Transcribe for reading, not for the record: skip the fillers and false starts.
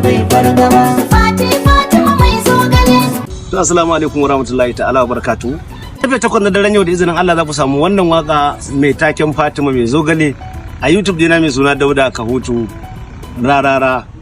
bai fargaba. Fatima mai zogale. To assalamu alaikum warahmatullahi ta'ala wabarakatuh. Karfe 8 na daren yau da izinin Allah za ku samu wannan waka mai taken Fatima mai zogale a YouTube dina mai suna Dauda Kahutu rarara.